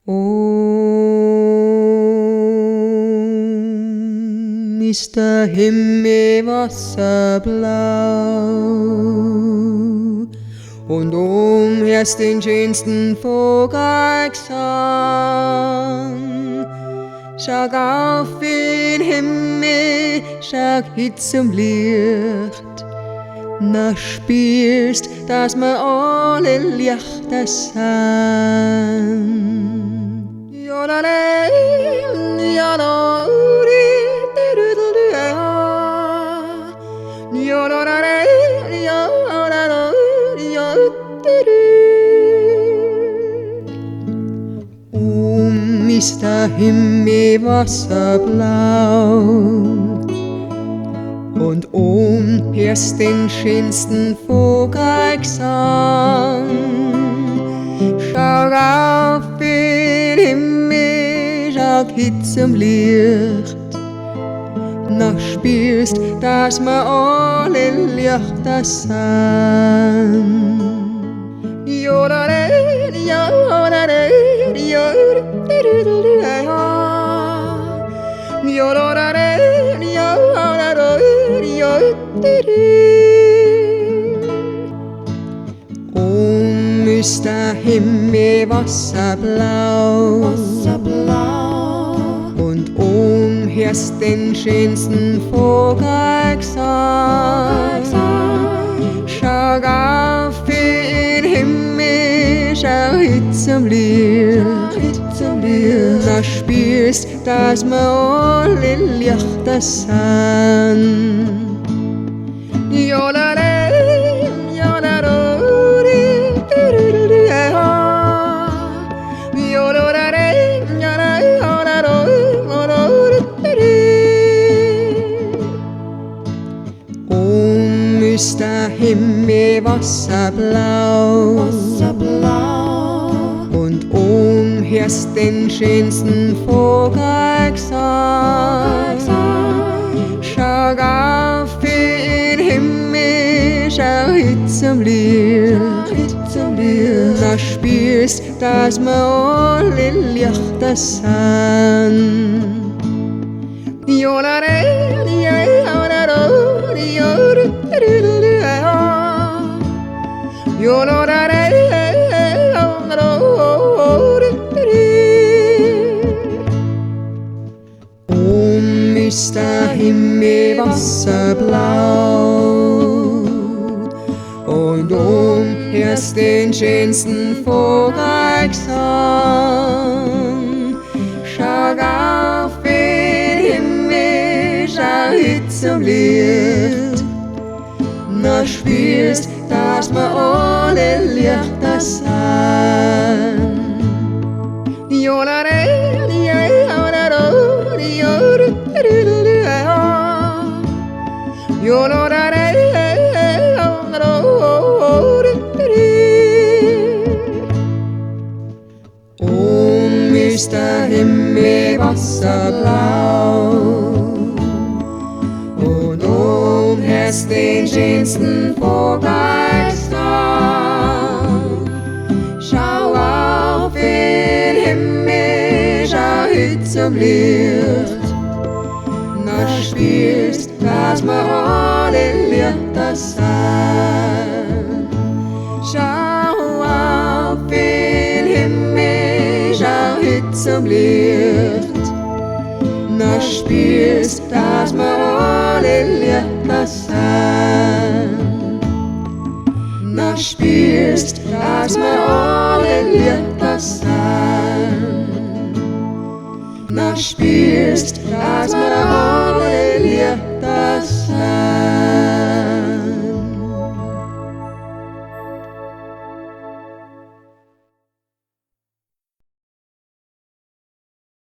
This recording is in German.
Ist der Himmel wasserblau und herrscht den schönsten Vogelgesang. Schau auf in den Himmel, schau hit zum Licht, na spürst, dass wir alle Lichter sind. Ist der Himmel wasserblau und herrscht den schönsten Vogelgesang. Schau auf in den Himmel, schau hit zum Licht, na spürst, dass wir alle Lichter sind. Ist der Himmel wasserblau und herrscht den schönsten Vogelgesang. Schau auf in den Himmel, schau hit zum Licht, da spürst, dass wir alle Lichter sind. Ist der Himmel wasserblau und herrscht den schönsten Vogelgesang. Schau auf in den Himmel, schau hit zum Licht, da spürst, dass wir alle Lichter sind. Ist der Himmel wasserblau und herrscht den schönsten Vogelgesang. Schau auf in den Himmel, schau hit zum Licht, na spürst, dass wir alle Lichter sind. Ist der Himmel wasserblau und herrscht den schönsten Vogelgesang. Schau auf in den Himmel, schau hit zum Licht, na spürst, dass wir alle Lichter sind. Schau auf in den Himmel, schau hit zum Licht, na spürst, dass wir alle Lichter sind. Na spürst, dass wir alle Lichter sind. Na spürst, dass wir alle